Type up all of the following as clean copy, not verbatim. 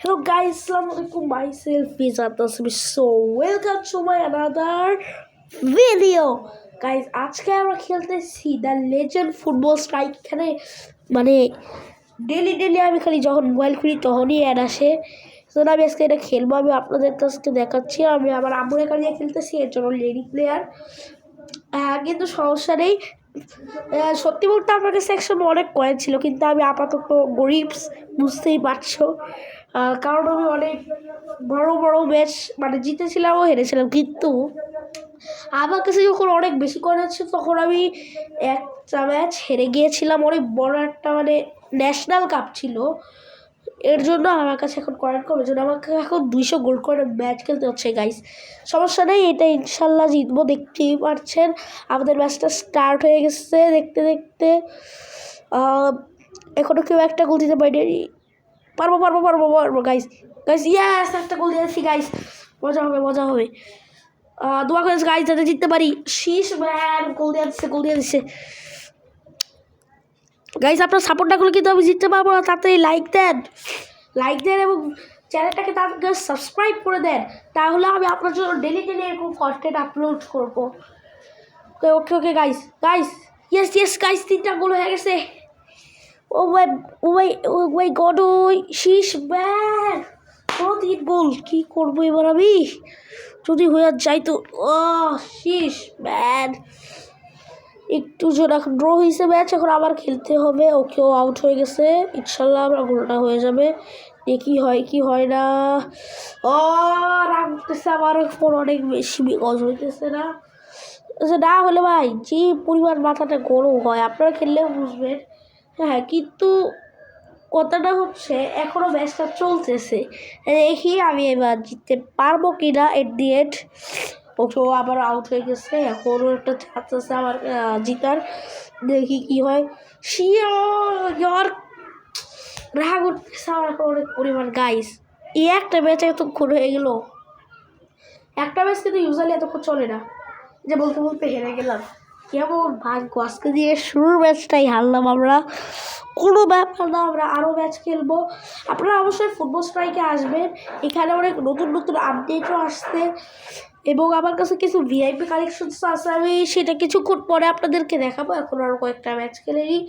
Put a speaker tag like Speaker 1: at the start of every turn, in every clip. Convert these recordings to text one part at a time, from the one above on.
Speaker 1: Hello guys, Assalamualaikum. Myself is Atasmi. So welcome to my another video. Guys, আজকে আমরা খেলতেছি the legend football strike. এখানে মানে daily আমি খালি যখন মোবাইল খুলি তখনই অ্যাড আসে। তো আমি আজকে এটা খেলবো, আমি আপনাদের কাছে দেখাচ্ছি। আমি আমার আম্মুর এখানে খেলতেছি, এর জন্য লেডি প্লেয়ার। কিন্তু সমস্যা নেই। সত্যি বলতে আমার কাছে একসময় অনেক কয়েন ছিল, কিন্তু আমি আপাতত গরিবস, বুঝতেই পারছো। কারণ আমি অনেক বড় ম্যাচ মানে জিতেছিলামও হেরেছিলাম, কিন্তু আমার কাছে যখন অনেক বেশি কয়েন আছে তখন আমি একটা ম্যাচ হেরে গিয়েছিলাম। অনেক বড় একটা মানে ন্যাশনাল কাপ ছিল, এর জন্য আমার কাছে এখন কয়েন কম, এর জন্য আমাকে এখন 200 গোল্ড করে ম্যাচ খেলতে হচ্ছে। গাইস সমস্যা নেই, এটা ইনশাল্লাহ জিতবো। দেখতেই পাচ্ছেন আমাদের ম্যাচটা স্টার্ট হয়ে গেছে। দেখতে দেখতে এখনও কেউ একটা গোল দিতে পারিনি। পারবো গাইস। ইয়াস, একটা গোল দিয়েছি গাইস। মজা হবে। দোয়া করে গাইস যাতে জিততে পারি। শীষ ম্যান গোল দিয়ে দিচ্ছে। গাইস আপনার সাপোর্ট না করলে কিন্তু আমি জিততে পারবো না। তাড়াতাড়ি লাইক দেন এবং চ্যানেলটাকে তাড়াতাড়ি সাবস্ক্রাইব করে দেন, তাহলে আমি আপনার জন্য ডেলি এরকম কন্টেন্ট আপলোড করবো। ওকে গাইস ইয়েস গাইস, 3টা গোল হয়ে গেছে। ও মাই গড, ওই শীষ ম্যান 3 গোল। কি করবো এবার আমি, যদি হয়ে যায় তো। শীষ ম্যান একটু জোর, এখন ড্র হয়েছে ম্যাচ, এখন আবার খেলতে হবে। ওকেও আউট হয়ে গেছে। ইনশাল্লাহ আমরা গোলটা হয়ে যাবে। কি হয় কি হয় না। রাগ উঠতেছে আমার ফোন অনেক বেশি, বিকজ হইতেছে না হলে ভাই যে পরিমাণ মাথাটা গরম হয় আপনারা খেললেও বুঝবেন। হ্যাঁ, কিন্তু কথাটা হচ্ছে এখনও ম্যাচটা চলতেছে, দেখি আমি এবার জিততে পারবো কিনা। এট দি এন্ড ওকেও আবার আউট হয়ে গেছে, এখনও একটা চান্স আছে আমার জিতার। দেখি কি হয়। শিওর রাগ উঠতেছে আমার এখন অনেক পরিমাণ। গাইস এই একটা ম্যাচ এতক্ষণ হয়ে গেল। একটা ম্যাচ কিন্তু ইউজুয়ালি এতক্ষণ চলে না, যে বলতে হেরে গেলাম। কেমন ভাগ্য, আজকে দিয়ে শুরুর ম্যাচটাই হারলাম আমরা। কোনো ব্যাপার না, আমরা আরও ম্যাচ খেলবো। আপনারা অবশ্যই ফুটবল স্ট্রাইকে আসবেন, এখানে অনেক নতুন আপডেটও আসছে এবং আমার কাছে কিছু ভিআইপি কালেকশনস আছে। আমি সেটা কিছুক্ষণ পরে আপনাদেরকে দেখাবো। এখন আরও কয়েকটা ম্যাচ খেলে নিই,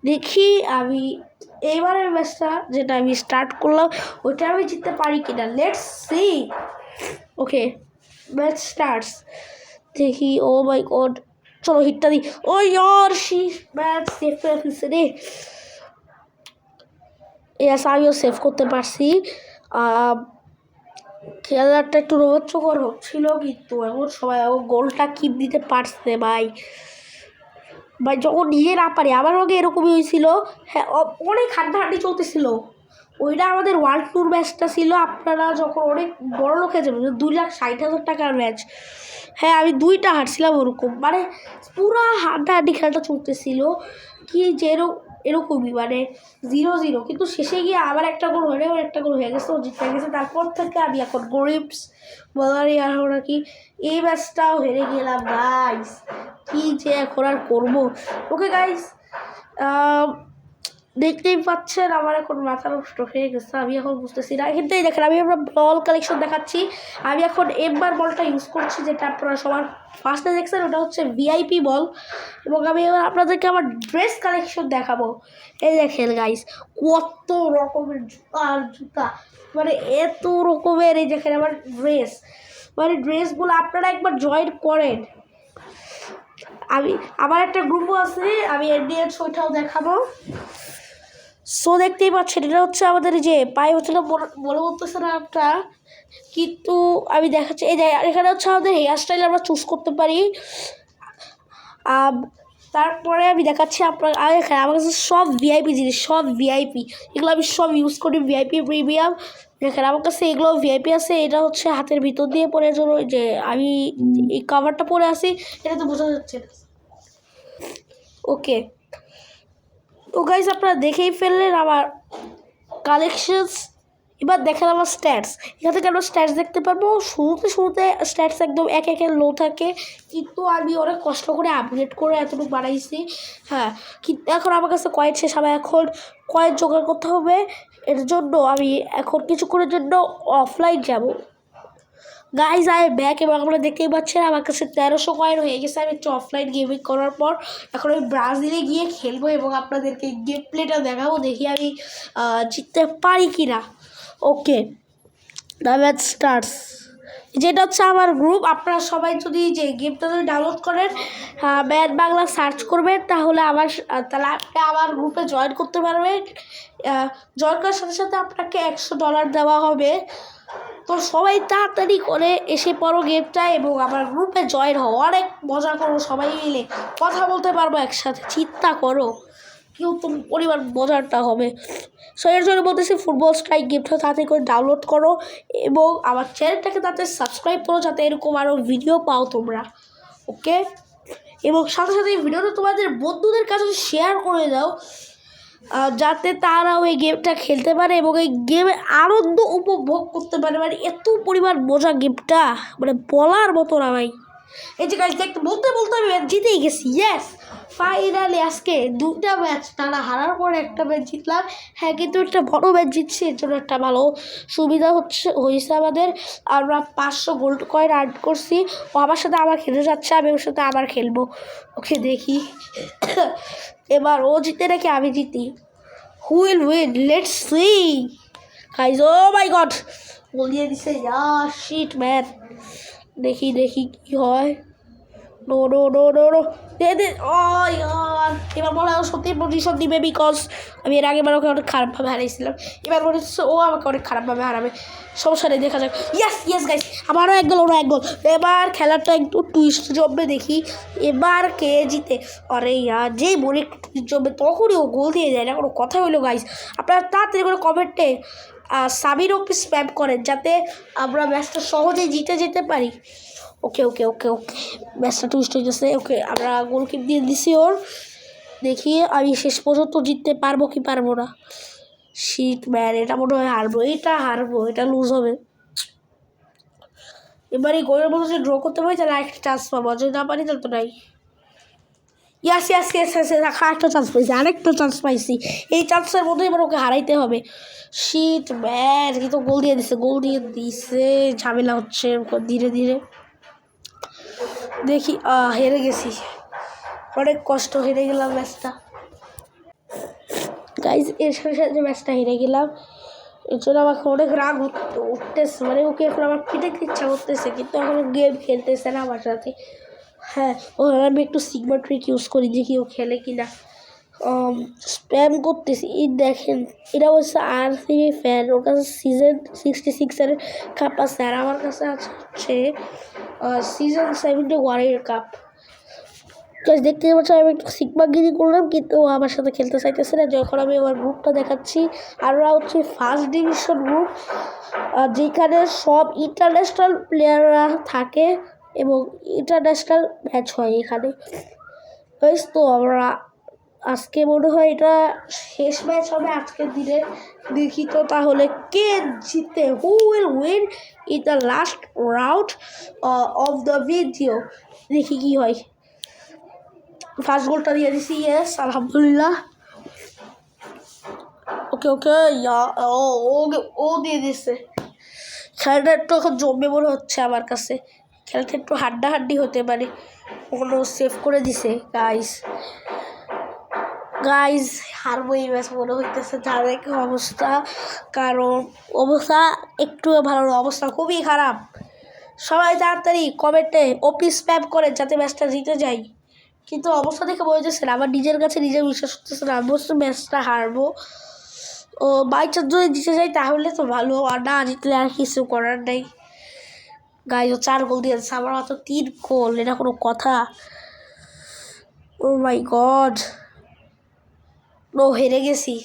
Speaker 1: দেখি আমি এইবারের ম্যাচটা যেটা আমি স্টার্ট করলাম ওইটা আমি জিততে পারি কিনা। Let's see. Okay, match starts. দেখি। ও মাই গড, চলো হিটটা দিই। ও ইয়ার, শীষ ম্যাচ সেভ করে ফেলছে রে। ইয়াস, আমিও সেভ করতে পারছি। খেলাটা একটু রোমাঞ্চকর হচ্ছিল, কিন্তু এখন সবাই গোলটা কিপ দিতে পারছে ভাই। যখন নিজে না পারি, আমার আগে এরকমই হয়েছিল। হ্যাঁ, অনেক হাড্ডাহাড্ডি চলতেছিল। ওইটা আমাদের ওয়ার্ল্ড ট্যুর ম্যাচটা ছিল। আপনারা যখন অনেক বড় লোক হয়ে যাবেন, 2,60,000 টাকার ম্যাচ। হ্যাঁ, আমি 2টা হারছিলাম ওরকম, মানে পুরা হাড্ডাহাড্ডি খেলাটা চলতেছিল। কি যে এরকমই মানে 0-0, কিন্তু শেষে গিয়ে আবার একটা গোল হয়ে গেছে, ও জিতে গেছে। তারপর থেকে আমি এখন গরিবস বলারই আর ওরা কি, এই ম্যাচটাও হেরে গেলাম গাইস। কি যে এখন আর করবো। ওকে গাইস, দেখতেই পাচ্ছেন আমার এখন মাথা নষ্ট হয়ে গেছে। আমি এখন বুঝতেছি না। এখান থেকে দেখেন আমি আমরা বল কালেকশন দেখাচ্ছি। আমি এখন এমবার বলটা ইউজ করছি, যেটা আপনারা সবার ফার্স্টে দেখছেন, ওটা হচ্ছে ভিআইপি বল। এবং আমি এবার আপনাদেরকে আমার ড্রেস কালেকশন দেখাবো। এই দেখেন গাইস, কত রকমের জুতা, মানে এত রকমের। এই দেখেন আমার ড্রেস, মানে ড্রেসগুলো আপনারা একবার জয়েন করেন। আমার একটা গ্রুপও আছে, আমি এনডিএস ওইটাও দেখাবো। সো দেখতেই পাচ্ছেন, এটা হচ্ছে আমাদের যে পায়ে হচ্ছে না, বলে বলতেছে না একটা, কিন্তু আমি দেখাচ্ছি। এই যে এখানে হচ্ছে আমাদের হেয়ার স্টাইল আমরা চুজ করতে পারি। তারপরে আমি দেখাচ্ছি আপনার এখানে আমার কাছে সব ভিআইপি জিনিস, সব ভিআইপি, এগুলো আমি সব ইউজ করি। ভিআইপি প্রিমিয়াম দেখেন আমার কাছে এগুলো ভিআইপি আছে। এটা হচ্ছে হাতের ভিতর দিয়ে পরে জন্য যে আমি এই কাভারটা পরে আসি, এটা তো বোঝা যাচ্ছে না। ওকে, তো গাইজ আপনারা দেখেই ফেললেন আমার কালেকশনস। এবার দেখেন আমার স্ট্যাটস। এখান থেকে আমরা স্ট্যাটস দেখতে পারবো। শুরুতে স্ট্যাটস একদম একে লো থাকে, কিন্তু আমি অনেক কষ্ট করে আপগ্রেড করে এতটুকু বানাইছি। হ্যাঁ, কিন্তু এখন আমার কাছে কয়েন শেষ, আমার এখন কয়েন জোগাড় করতে হবে। এর জন্য আমি এখন কিছুক্ষণের জন্য অফলাইন যাব। গাইজ আই ব্যাক, এবং আপনারা দেখতেই পাচ্ছেন আমার কাছে 1300 কয়েন হয়ে গেছে। আমি একটু অফলাইন গেমিং করার পর এখন আমি ব্রাজিলে গিয়ে খেলবো এবং আপনাদেরকে গেম প্লেটা দেখাবো, দেখি আমি জিততে পারি কি না। ওকে, দ্য ম্যাচ স্টার্টস। যেটা হচ্ছে আমার গ্রুপ। আপনারা সবাই যদি যে গেমটা যদি ডাউনলোড করেন, ম্যান বাংলা সার্চ করবেন, তাহলে তাহলে আপনি আমার গ্রুপে জয়েন করতে পারবেন। জয়েন করার সাথে সাথে আপনাকে $100 দেওয়া হবে। তো সবাই তাড়াতাড়ি করে এসে পড়ো গেমটা এবং আমার গ্রুপে জয়েন হও। অনেক মজা করবো, সবাই মিলে কথা বলতে পারবো একসাথে। চিন্তা করো কেউ তো পরিবার মজারটা হবে। সো এর জন্য বলতেছি ফুটবল স্ট্রাইক গেমটা তাড়াতাড়ি করে ডাউনলোড করো এবং আমার চ্যানেলটাকে তাড়াতাড়ি সাবস্ক্রাইব করো, যাতে এরকম আরও ভিডিও পাও তোমরা। ওকে, এবং সাথে সাথে এই ভিডিওটা তোমাদের বন্ধুদের কাছে শেয়ার করে দাও, যাতে তারাও এই গেমটা খেলতে পারে এবং এই গেমে আনন্দ উপভোগ করতে পারে। মানে এত পরিমাণ মজা গেমটা, মানে বলার মতো না ভাই। এই যে গাইজ দেখতে বলতে বলতে আমি ম্যাচ জিতেই গেছি। ইয়েস, ফাইনালি আজকে 2টা ম্যাচ টানা হারার পর একটা ম্যাচ জিতলাম। হ্যাঁ, কিন্তু একটা বড় ম্যাচ জিতছি, এর জন্য একটা ভালো সুবিধা হয়েছে আমাদের। আমরা 500 গোল্ড কয়েন আর্ন করছি। ও আমার সাথে আবার খেলতে যাচ্ছে, আমি ওর সাথে আবার খেলবো। ওকে, দেখি এবার ও জিতে নাকি আমি জিতি। Who will win, let's see guys. Oh my god, বলিয়ে দিছে। শিট ম্যান, দেখি দেখি কি হয়। No no no no no, they oh yeah. এবার মনে হয় সত্যি পজিশন দিবে, বিকজ আমি এর আগেবার ওকে অনেক খারাপভাবে হারিয়েছিলাম। এবার মনে হচ্ছে ও আমাকে অনেক খারাপভাবে হারাবে। সমস্যা নেই, দেখা যাক। ইয়েস ইয়েস গাইস, আমারও এক গোল, ওরও এক গোল। এবার খেলাটা একটু টুইস্ট জমবে, দেখি এবার কে জিতে। আরে ইয়ার, যেই মনে একটু টুইস্ট জমবে তখনই ও গোল দিয়ে যায় না, কোনো কথা হইলো গাইস। আপনারা তাড়াতাড়ি করে কমেন্টে সাবির ওকে স্প্যাম করেন, যাতে আমরা ম্যাচটা সহজেই জিতে যেতে পারি। ওকে ওকে ওকে ওকে, ম্যাচটা টুইস্ট হয়ে গেছে। ওকে, আমরা গোলকিপ দিয়ে দিছি ওর। দেখি আমি শেষ পর্যন্ত জিততে পারবো কি পারবো না। শিট ম্যান, এটা মনে হয় হারবো, এটা লুজ হবে। এবার এই গোলের মধ্যে যদি ড্র করতে পারি তাহলে আরেকটা চান্স পাবো, যদি না পারি তাহলে তো নাই। ইয়াস ইয়াস ইয়াস ইয়াস, আরেকটা চান্স পাইছি। এই চান্সের মধ্যে এবার ওকে হারাইতে হবে। শিট ম্যান, কিন্তু গোল দিয়ে দিছে। ঝামেলা হচ্ছে ধীরে ধীরে। দেখি, হেরে গেছি, অনেক কষ্ট হেরে গেলাম ম্যাচটা। গাইজ এর সাথে সাথে ম্যাচটা হেরে গেলাম, এর জন্য আমাকে অনেক রাগ উঠতেছে। মানে ওকে এখন আমার পিঠে ইচ্ছা করতেছে, কিন্তু এখন গেম খেলতেছে না আমার সাথে। হ্যাঁ, ও আমি একটু সিগমা ট্রিক ইউজ করি, দেখি ও খেলে কিনা। স্প্যাম করতেছি। এই দেখেন, এটা হচ্ছে RCB ফ্যান, ওর কাছে সিজন 66 কাপ আছে, আর আমার কাছে আছে হচ্ছে সিজন 71 কাপ। দেখতে পাচ্ছি আমি একটু সিগমাগিরি করলাম, কিন্তু ও আমার সাথে খেলতে চাইতেছে না। যখন আমি আমার গ্রুপটা দেখাচ্ছি, আমরা হচ্ছে ফার্স্ট ডিভিশন গ্রুপ, যেখানে সব ইন্টারন্যাশনাল প্লেয়াররা থাকে এবং ইন্টারন্যাশনাল ম্যাচ হয় এখানে। তো আমরা আজকে মনে হয় এটা শেষ ম্যাচ হবে আজকের দিনে। দেখি তো তাহলে কে জিতে, হু will win in the last round of the video. দেখি কি হয়। ফার্স্ট গোলটা দিয়ে দিছি, ইয়েস, আলহামদুলিল্লাহ। ওকে ওকে, ও দিয়ে দিছে। খেলাটা একটু এখন জমবে মনে হচ্ছে আমার কাছে। খেলাটা একটু হাড্ডাহাড্ডি হতে পারে। ওগুলো সেভ করে দিছে। গাইজ হারবো এই ম্যাচ মনে হইতেছে, যা দেখে অবস্থা। কারণ অবস্থা একটু ভালো না, অবস্থা খুবই খারাপ। সবাই তাড়াতাড়ি কমেন্টে ওপি স্প্যাম করে যাতে ম্যাচটা জিতে যাই, কিন্তু অবস্থা দেখে বোঝা যাচ্ছে না। আমার নিজের কাছে নিজে বিশ্বাস করতেছে না, আমি বলছি ম্যাচটা হারবো। ও বাই চান্স যদি জিতে যাই তাহলে তো ভালো, আর না জিতলে আর কিছু করার নেই। গাইজ ও 4 গোল দিয়েছে, আমার মাত্র 3 গোল, এটা কোনো কথা? ও মাই গড, হেরে গেছি।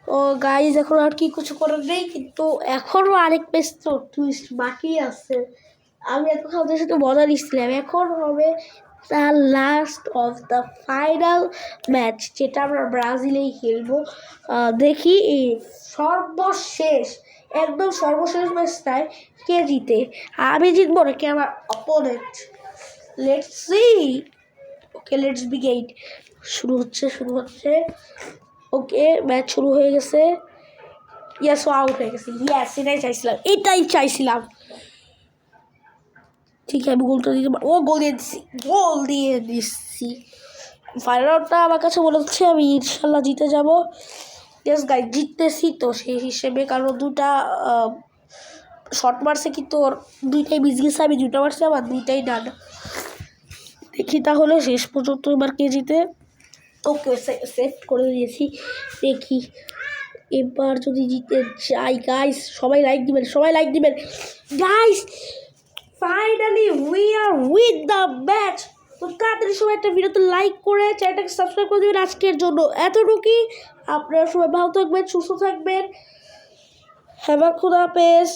Speaker 1: ও গাইজ এখন আর কি কিছু করার নেই, কিন্তু এখনও আরেক পেজ তো টুইস্ট বাকি আছে। আমি এতক্ষণ ওদের সাথে মজা নিচ্ছিলাম, এখন হবে the last of the final match, যেটা আমরা ব্রাজিলেই খেলবো। দেখি এই সর্বশেষ, একদম সর্বশেষ ম্যাচটায় কে জিতে, আমি জিতবো নাকি আমার opponent. Let's see. Okay, let's begin. শুরু হচ্ছে। ওকে ম্যাচ শুরু হয়ে গেছে। ইয়েস, ও আউট হয়ে গেছে। ইয়েস, এটাই চাইছিলাম। ঠিক আছে, আমি গোলটা দিতে পারবো। ও গোল দিয়ে দিচ্ছি। ফাইনালটা আমার কাছে মনে হচ্ছে আমি ইনশাল্লাহ জিতে যাবো। ইয়েস গাইস, জিততেছি তো সেই হিসেবে, কারণ দুটা শর্ট মারছে কিন্তু ওর দুইটাই মিস গেছে, আমি দুইটা মারছি আমার দুইটাই ডান। দেখি তাহলে শেষ পর্যন্ত এবার কে জিতে। ওকে সেট করে দিয়েছি, দেখি এবার যদি জিতে যাই। গাইস সবাই লাইক দিবেন guys. Finally we are with the match. তো তাড়াতাড়ি সবাই একটা ভিডিওতে লাইক করে চ্যানেলটাকে সাবস্ক্রাইব করে দেবেন। আজকের জন্য এতটুকুই। আপনারা সবাই ভালো থাকবেন, সুস্থ থাকবেন। হ্যাভ আ খুদা হাফেজ।